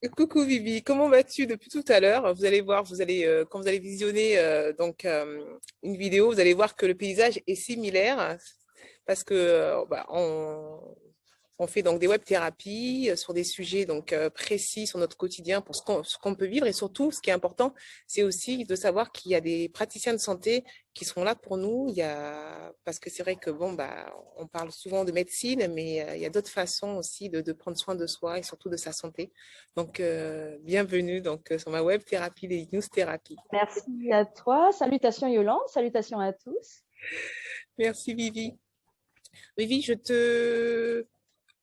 Coucou Vivi, comment vas-tu depuis tout à l'heure? Vous allez voir, quand vous allez visionner une vidéo, vous allez voir que le paysage est similaire parce que on fait donc des web thérapies sur des sujets donc précis sur notre quotidien pour ce qu'on peut vivre et surtout ce qui est important, c'est aussi de savoir qu'il y a des praticiens de santé qui sont là pour nous. Parce que c'est vrai que on parle souvent de médecine, mais il y a d'autres façons aussi de prendre soin de soi et surtout de sa santé. Donc bienvenue sur ma web thérapie des news thérapie. Merci à toi. Salutations Yolande, salutations à tous. Merci Vivi. Vivi, je te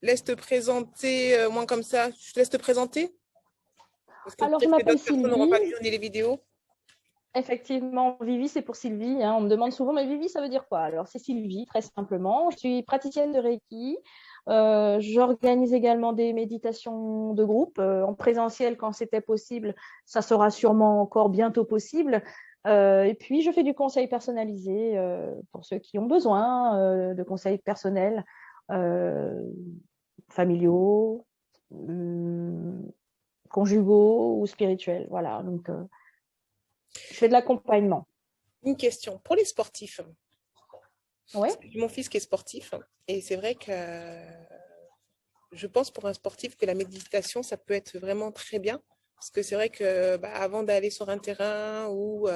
laisse te présenter, moins comme ça. Je te laisse te présenter parce que Alors, je peut-être que m'appelle d'autres personnes n'auront Sylvie. pas visionné les vidéos. Effectivement, Vivi, c'est pour Sylvie, hein. On me demande souvent, mais Vivi, ça veut dire quoi? Alors, c'est Sylvie, très simplement. Je suis praticienne de Reiki. J'organise également des méditations de groupe en présentiel quand c'était possible. Ça sera sûrement encore bientôt possible. Et puis, je fais du conseil personnalisé pour ceux qui ont besoin de conseils personnels, euh, familiaux, conjugaux ou spirituels. Voilà, donc je fais de l'accompagnement. Une question pour les sportifs. Oui. Parce que j'ai mon fils qui est sportif et c'est vrai que je pense pour un sportif que la méditation, ça peut être vraiment très bien. Parce que c'est vrai que avant d'aller sur un terrain où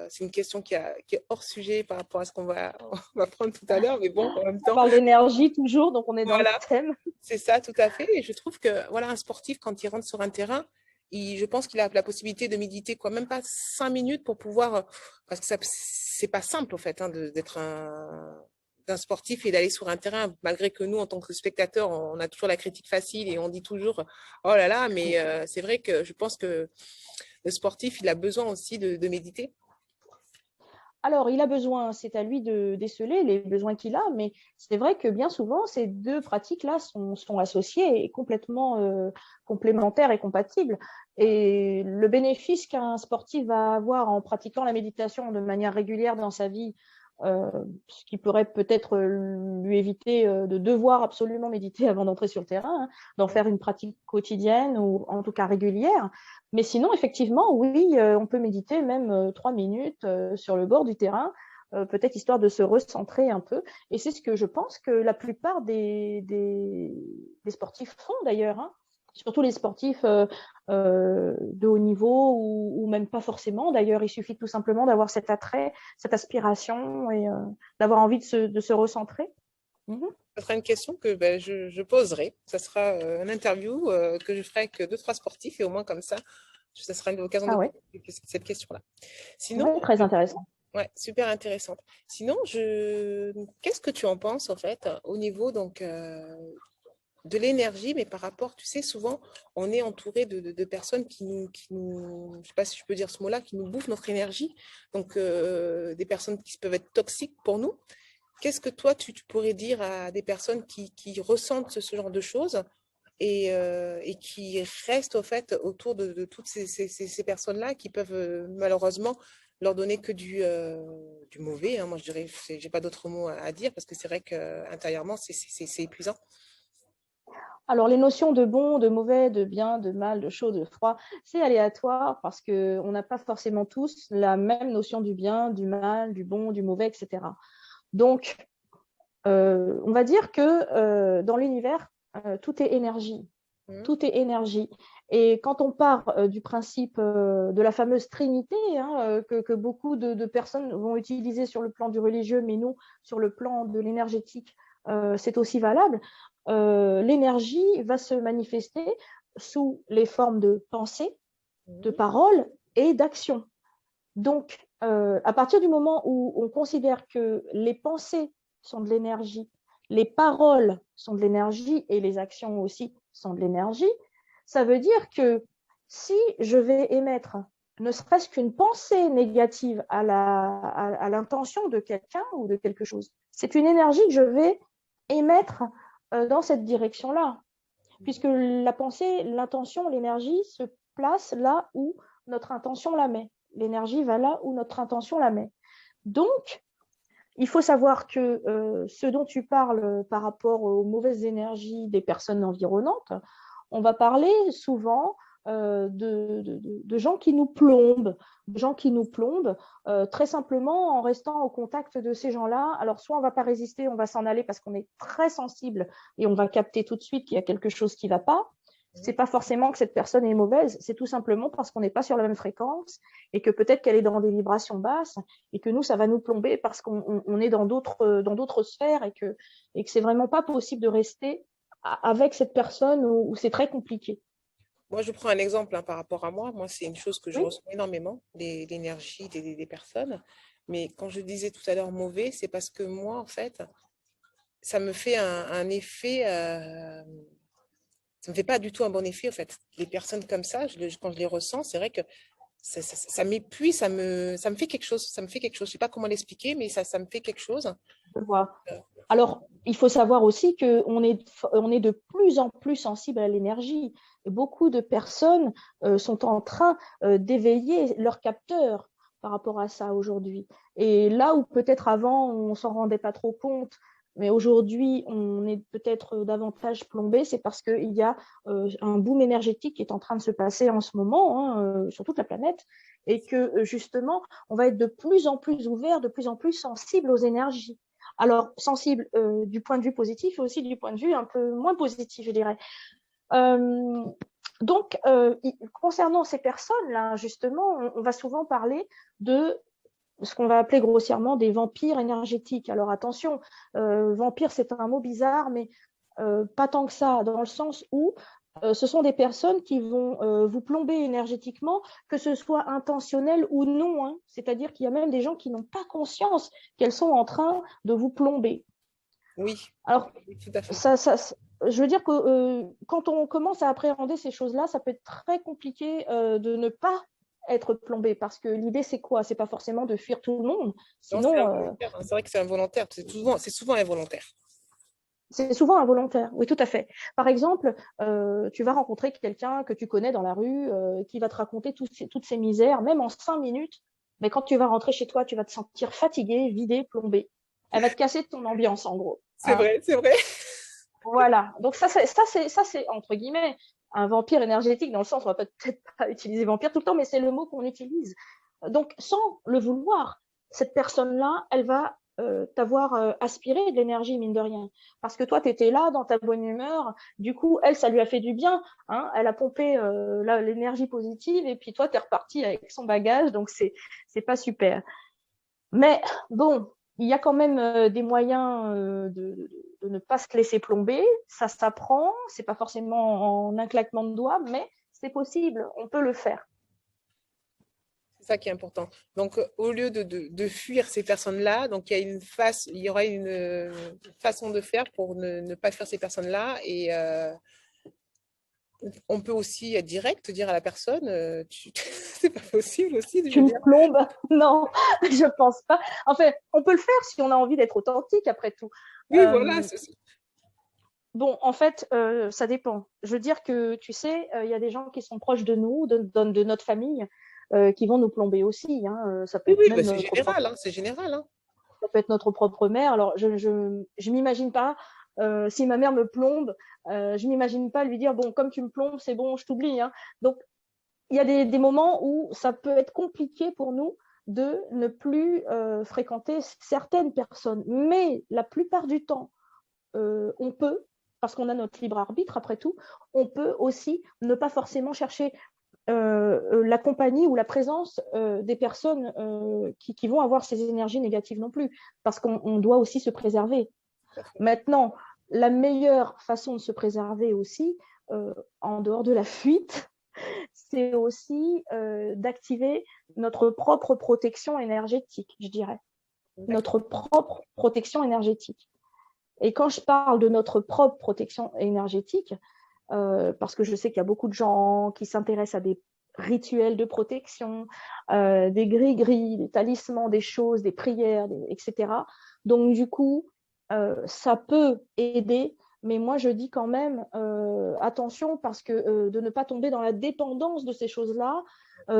c'est une question qui est hors sujet par rapport à ce qu'on va, on va prendre tout à l'heure, mais bon, en même On temps, parle d'énergie toujours, donc on est dans le voilà, thème. c'est ça, tout à fait. Et je trouve que voilà, un sportif, quand il rentre sur un terrain, je pense qu'il a la possibilité de méditer, quoi, même pas 5 minutes pour pouvoir, parce que ça, c'est pas simple, en fait, hein, d'être d'un sportif et d'aller sur un terrain, malgré que nous, en tant que spectateurs, on a toujours la critique facile et on dit toujours, oh là là, mais c'est vrai que je pense que le sportif, il a besoin aussi de méditer. Alors, il a besoin, c'est à lui de déceler les besoins qu'il a, mais c'est vrai que bien souvent, ces deux pratiques-là sont associées et complètement complémentaires et compatibles. Et le bénéfice qu'un sportif va avoir en pratiquant la méditation de manière régulière dans sa vie, euh, ce qui pourrait peut-être lui éviter de devoir absolument méditer avant d'entrer sur le terrain, hein, d'en faire une pratique quotidienne ou en tout cas régulière. Mais sinon, effectivement, oui, on peut méditer même 3 minutes sur le bord du terrain, peut-être histoire de se recentrer un peu. Et c'est ce que je pense que la plupart des sportifs font d'ailleurs, hein. Surtout les sportifs de haut niveau ou même pas forcément. D'ailleurs, il suffit tout simplement d'avoir cet attrait, cette aspiration et d'avoir envie de se recentrer. Mhm. Ce sera une question que je poserai. Ça sera une interview que je ferai avec deux, trois sportifs et au moins comme ça sera une occasion de Ah ouais, poser cette question-là. Sinon, ouais, très intéressant. ouais, super intéressante. Sinon, qu'est-ce que tu en penses en fait au niveau de l'énergie, mais par rapport, tu sais, souvent, on est entouré de personnes je sais pas si je peux dire ce mot-là, qui nous bouffent notre énergie. Donc, des personnes qui peuvent être toxiques pour nous. Qu'est-ce que toi, tu pourrais dire à des personnes qui ressentent ce genre de choses et qui restent au fait autour de toutes ces personnes-là qui peuvent malheureusement leur donner que du mauvais, hein. Moi, je dirais, j'ai pas d'autre mot à dire parce que c'est vrai qu'intérieurement, c'est épuisant. Alors, les notions de bon, de mauvais, de bien, de mal, de chaud, de froid, c'est aléatoire parce qu'on n'a pas forcément tous la même notion du bien, du mal, du bon, du mauvais, etc. Donc, on va dire que dans l'univers, tout est énergie. Mhm. Tout est énergie. Et quand on part du principe de la fameuse Trinité, hein, que beaucoup de personnes vont utiliser sur le plan du religieux, mais nous, sur le plan de l'énergétique, c'est aussi valable. L'énergie va se manifester sous les formes de pensée, de Mhm. parole et d'action. Donc, à partir du moment où on considère que les pensées sont de l'énergie, les paroles sont de l'énergie et les actions aussi sont de l'énergie, ça veut dire que si je vais émettre ne serait-ce qu'une pensée négative à l'intention de quelqu'un ou de quelque chose, c'est une énergie que je vais émettre dans cette direction-là, puisque la pensée, l'intention, l'énergie se place là où notre intention la met. L'énergie va là où notre intention la met. Donc, il faut savoir que ce dont tu parles par rapport aux mauvaises énergies des personnes environnantes, on va parler souvent de gens qui nous plombent, très simplement en restant au contact de ces gens-là. Alors, soit on ne va pas résister, on va s'en aller parce qu'on est très sensible et on va capter tout de suite qu'il y a quelque chose qui ne va pas. C'est pas forcément que cette personne est mauvaise, c'est tout simplement parce qu'on n'est pas sur la même fréquence et que peut-être qu'elle est dans des vibrations basses et que nous, ça va nous plomber parce qu'on est dans d'autres sphères et que c'est vraiment pas possible de rester avec cette personne où c'est très compliqué. Moi, je prends un exemple par rapport à moi. Moi, c'est une chose que je Oui, ressens énormément, l'énergie des personnes. Mais quand je disais tout à l'heure mauvais, c'est parce que moi, en fait, ça me fait un effet, ça me fait pas du tout un bon effet, en fait. Les personnes comme ça, quand je les ressens, c'est vrai que ça m'épuise, ça me fait quelque chose, ça me fait quelque chose. Je sais pas comment l'expliquer, mais ça me fait quelque chose. je vois. Alors, il faut savoir aussi qu'on on est de plus en plus sensible à l'énergie. Et beaucoup de personnes sont en train d'éveiller leurs capteurs par rapport à ça aujourd'hui. Et là où peut-être avant, on ne s'en rendait pas trop compte, mais aujourd'hui, on est peut-être davantage plombé, c'est parce qu'il y a un boom énergétique qui est en train de se passer en ce moment sur toute la planète et que justement, on va être de plus en plus ouvert, de plus en plus sensible aux énergies. Alors, sensible du point de vue positif et aussi du point de vue un peu moins positif, je dirais. Euh, donc, concernant ces personnes-là, justement, on va souvent parler de ce qu'on va appeler grossièrement des vampires énergétiques. Alors, attention, vampire, c'est un mot bizarre, mais pas tant que ça, dans le sens où ce sont des personnes qui vont vous plomber énergétiquement, que ce soit intentionnel ou non. Hein. C'est-à-dire qu'il y a même des gens qui n'ont pas conscience qu'elles sont en train de vous plomber. Oui, Alors, oui, tout à fait. je veux dire que quand on commence à appréhender ces choses-là, ça peut être très compliqué de ne pas être plombé, parce que l'idée, c'est quoi? C'est pas forcément de fuir tout le monde, Non, c'est sinon, involontaire, hein. C'est vrai que c'est involontaire. C'est souvent involontaire. c'est souvent involontaire, oui, tout à fait. Par exemple, tu vas rencontrer quelqu'un que tu connais dans la rue, qui va te raconter toutes ses misères, même en 5 minutes, mais quand tu vas rentrer chez toi, tu vas te sentir fatigué, vidé, plombé. Elle va te casser de ton ambiance, en gros. C'est Hein. vrai, c'est vrai. Voilà. Donc c'est entre guillemets un vampire énergétique dans le sens, on va peut-être pas utiliser vampire tout le temps, mais c'est le mot qu'on utilise. Donc sans le vouloir, cette personne-là, elle va t'avoir aspiré de l'énergie, mine de rien. Parce que toi, tu étais là dans ta bonne humeur. Du coup, elle, ça lui a fait du bien. Hein, elle a pompé l'énergie positive et puis toi, tu es reparti avec son bagage. Donc, c'est pas super. Mais bon, il y a quand même des moyens de ne pas se laisser plomber. Ça s'apprend, c'est pas forcément en un claquement de doigts, mais c'est possible, on peut le faire. C'est ça qui est important. Donc, au lieu de fuir ces personnes-là, donc il y aura une façon de faire pour ne pas fuir ces personnes-là. Et on peut aussi être direct, dire à la personne, c'est pas possible aussi, je Tu veux me dire. plombes? Non, je pense pas. Enfin, on peut le faire si on a envie d'être authentique après tout. Oui, voilà. Euh, bon, en fait, ça dépend. Je veux dire que, tu sais, il y a des gens qui sont proches de nous, de notre famille, qui vont nous plomber aussi. Hein. Ça peut Oui, être oui, bah, même c'est notre propre général, hein, c'est général, hein. ça peut être notre propre mère. Alors, je m'imagine pas, si ma mère me plombe, je m'imagine pas lui dire, bon, comme tu me plombes, c'est bon, je t'oublie. Hein. Donc, il y a des moments où ça peut être compliqué pour nous de ne plus fréquenter certaines personnes. Mais la plupart du temps, on peut, parce qu'on a notre libre arbitre après tout, on peut aussi ne pas forcément chercher la compagnie ou la présence des personnes qui vont avoir ces énergies négatives non plus, parce qu'on doit aussi se préserver. Maintenant, la meilleure façon de se préserver aussi, en dehors de la fuite, c'est aussi d'activer notre propre protection énergétique, je dirais. D'accord. Notre propre protection énergétique. Et quand je parle de notre propre protection énergétique, parce que je sais qu'il y a beaucoup de gens qui s'intéressent à des rituels de protection, des gris-gris, des talismans, des choses, des prières, etc. Donc, du coup, ça peut aider, mais moi, je dis quand même attention parce que de ne pas tomber dans la dépendance de ces choses-là,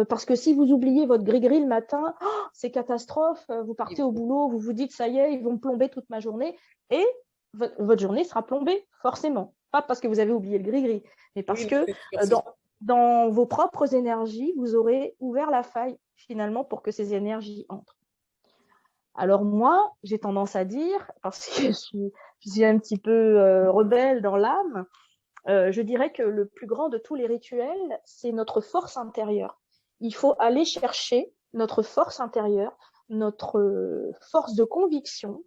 parce que si vous oubliez votre gris-gris le matin, oh, c'est catastrophe, vous partez au boulot, vous vous dites, ça y est, ils vont me plomber toute ma journée, et votre journée sera plombée, forcément. Pas parce que vous avez oublié le gris-gris, mais parce Oui, non, que c'est sûr, c'est dans, sûr. dans vos propres énergies, vous aurez ouvert la faille finalement pour que ces énergies entrent. Alors moi, j'ai tendance à dire, parce que je suis un petit peu rebelle dans l'âme, je dirais que le plus grand de tous les rituels, c'est notre force intérieure. Il faut aller chercher notre force intérieure, notre force de conviction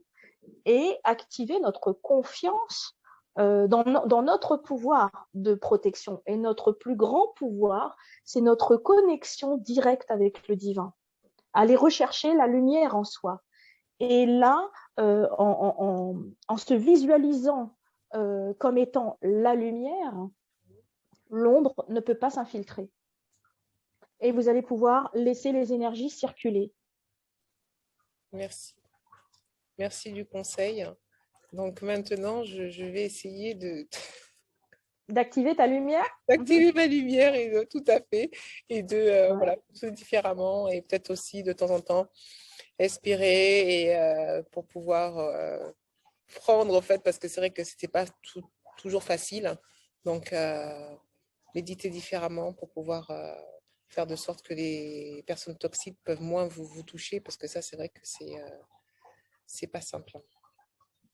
et activer notre confiance dans notre pouvoir de protection. Et notre plus grand pouvoir, c'est notre connexion directe avec le divin. Aller rechercher la lumière en soi. Et là, en se visualisant comme étant la lumière, l'ombre ne peut pas s'infiltrer. Et vous allez pouvoir laisser les énergies circuler. Merci. Merci du conseil. Donc maintenant, je vais essayer D'activer ta lumière. d'activer ma lumière, et tout à fait, et de Ouais. voilà, fonctionner différemment, et peut-être aussi de temps en temps respirer, et pour pouvoir prendre, en fait, parce que c'est vrai que c'était pas toujours facile. Donc, méditer différemment pour pouvoir faire de sorte que les personnes toxiques peuvent moins vous toucher, parce que ça, c'est vrai que c'est pas simple.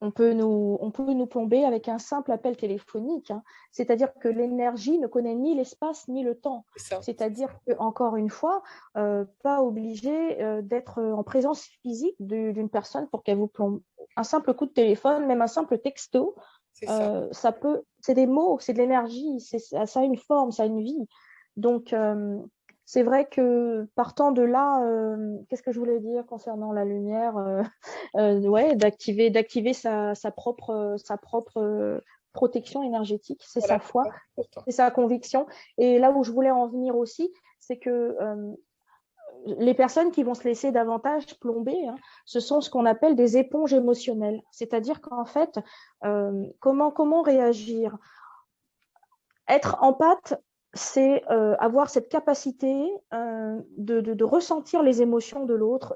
On peut nous plomber avec un simple appel téléphonique. Hein. C'est-à-dire que l'énergie ne connaît ni l'espace ni le temps. C'est ça. C'est-à-dire que, encore une fois, pas obligé d'être en présence physique d'une personne pour qu'elle vous plombe. Un simple coup de téléphone, même un simple texto, C'est ça. ça peut, c'est des mots, c'est de l'énergie, ça a une forme, ça a une vie. Donc, c'est vrai que partant de là, qu'est-ce que je voulais dire concernant la lumière ouais, d'activer sa propre protection énergétique, c'est Voilà, sa c'est foi, ça, c'est important. c'est sa conviction. Et là où je voulais en venir aussi, c'est que les personnes qui vont se laisser davantage plomber, hein, ce sont ce qu'on appelle des éponges émotionnelles. C'est-à-dire qu'en fait, comment réagir? Être empathe, c'est avoir cette capacité de ressentir les émotions de l'autre,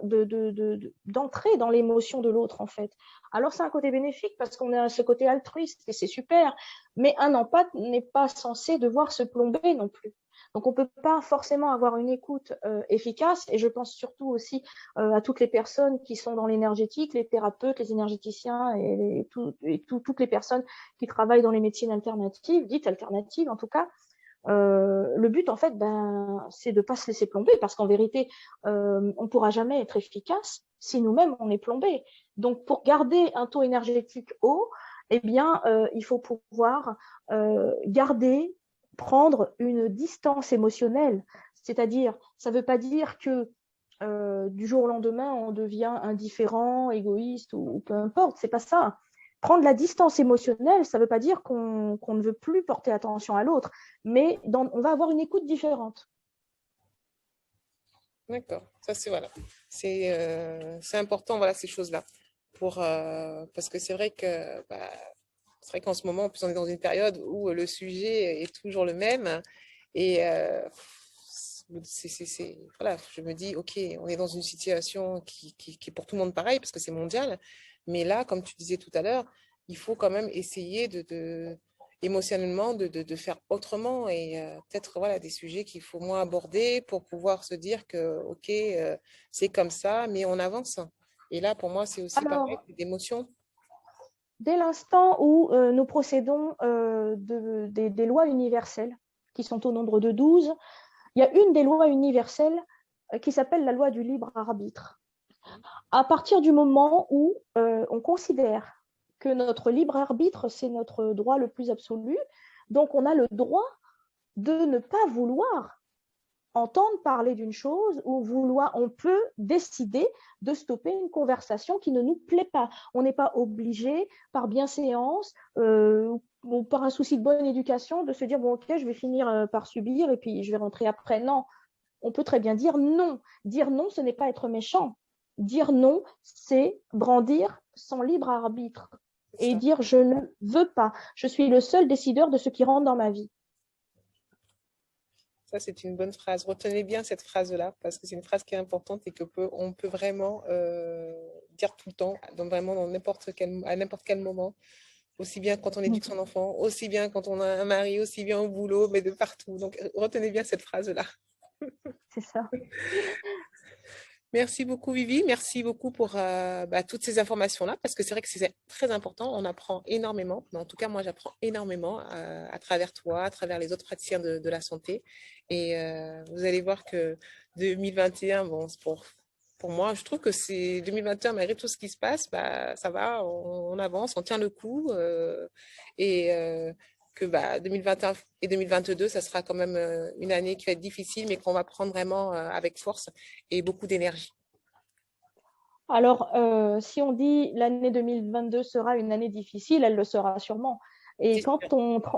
d'entrer dans l'émotion de l'autre, en fait. Alors, c'est un côté bénéfique parce qu'on a ce côté altruiste et c'est super, mais un empathe n'est pas censé devoir se plomber non plus. Donc, on ne peut pas forcément avoir une écoute efficace, et je pense surtout aussi à toutes les personnes qui sont dans l'énergétique, les thérapeutes, les énergéticiens toutes les personnes qui travaillent dans les médecines alternatives, dites alternatives en tout cas. Le but, en fait, c'est de ne pas se laisser plomber parce qu'en vérité, on ne pourra jamais être efficace si nous-mêmes, on est plombé. Donc, pour garder un taux énergétique haut, eh bien, il faut pouvoir prendre une distance émotionnelle. C'est-à-dire, ça ne veut pas dire que du jour au lendemain, on devient indifférent, égoïste ou peu importe. C'est pas ça. Prendre la distance émotionnelle, ça ne veut pas dire qu'on ne veut plus porter attention à l'autre, mais on va avoir une écoute différente. D'accord. Ça, c'est voilà. C'est important, voilà, ces choses-là. Parce que c'est vrai que c'est vrai qu'en ce moment, en plus, on est dans une période où le sujet est toujours le même. Et voilà, je me dis, OK, on est dans une situation qui est pour tout le monde pareil, parce que c'est mondial. Mais là, comme tu disais tout à l'heure, il faut quand même essayer émotionnellement de faire autrement, et peut-être voilà, des sujets qu'il faut moins aborder pour pouvoir se dire que, OK, c'est comme ça, mais on avance. Et là, pour moi, c'est aussi pareil, Alors, c'est d'émotion. dès l'instant où nous procédons des lois universelles, qui sont au nombre de 12, il y a une des lois universelles qui s'appelle la loi du libre arbitre. À partir du moment où on considère que notre libre arbitre, c'est notre droit le plus absolu, donc on a le droit de ne pas vouloir entendre parler d'une chose ou on peut décider de stopper une conversation qui ne nous plaît pas. On n'est pas obligé, par bienséance ou par un souci de bonne éducation, de se dire, bon, ok, je vais finir par subir et puis je vais rentrer après. Non, on peut très bien dire non. Dire non, ce n'est pas être méchant. Dire non, c'est brandir son libre arbitre et Ça, dire je ne veux pas. Je suis le seul décideur de ce qui rentre dans ma vie. ça c'est une bonne phrase. Retenez bien cette phrase-là, parce que c'est une phrase qui est importante, et on peut vraiment dire tout le temps, vraiment à n'importe quel moment. aussi bien quand on éduque son enfant, aussi bien quand on a un mari, aussi bien au boulot, mais de partout. Donc, retenez bien cette phrase-là. C'est ça. Merci beaucoup, Vivi. Merci beaucoup pour toutes ces informations-là, parce que c'est vrai que c'est très important. On apprend énormément. Mais en tout cas, moi, j'apprends énormément à travers toi, à travers les autres praticiens de la santé. Et vous allez voir que 2021, bon, pour moi, je trouve que c'est 2021, malgré tout ce qui se passe, ça va, on avance, on tient le coup. Et que 2021 et 2022, ça sera quand même une année qui va être difficile, mais qu'on va prendre vraiment avec force et beaucoup d'énergie. Alors, si on dit l'année 2022 sera une année difficile, elle le sera sûrement. Et C'est sûr. quand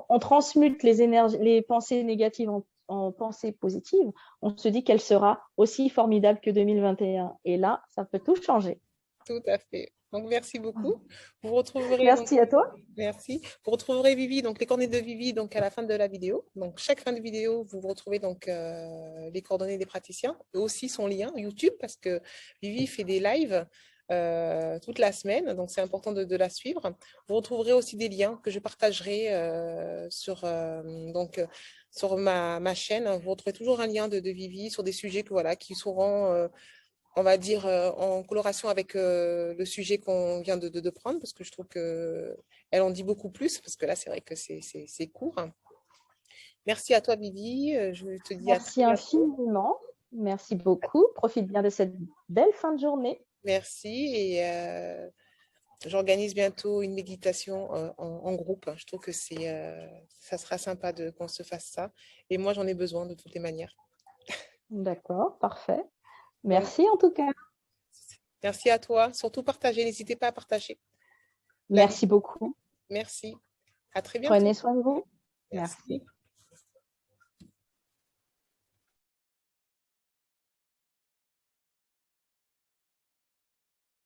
on transmute les pensées négatives en pensées positives, on se dit qu'elle sera aussi formidable que 2021. Et là, ça peut tout changer. Tout à fait. Donc, merci beaucoup. Vous retrouverez donc, Merci à toi. merci. Vous retrouverez Vivi, donc les coordonnées de Vivi, donc à la fin de la vidéo. Donc, chaque fin de vidéo, vous retrouvez donc les coordonnées des praticiens et aussi son lien YouTube parce que Vivi fait des lives toute la semaine. Donc, c'est important de la suivre. Vous retrouverez aussi des liens que je partagerai sur ma chaîne. Vous retrouverez toujours un lien de Vivi sur des sujets qui seront on va dire, en coloration avec le sujet qu'on vient de prendre, parce que je trouve qu'elle en dit beaucoup plus, parce que là, c'est vrai que c'est court. Merci à toi, Vivi. Je te dis à très Merci bientôt. infiniment. Merci beaucoup. Profite bien de cette belle fin de journée. Merci. Et j'organise bientôt une méditation en groupe. Je trouve que ça sera sympa qu'on se fasse ça. Et moi, j'en ai besoin de toutes les manières. D'accord, parfait. Donc, Merci en tout cas. merci à toi. Surtout partagez. N'hésitez pas à partager la Merci vidéo. beaucoup. Merci. À très bientôt. Prenez soin de vous. Merci. Merci.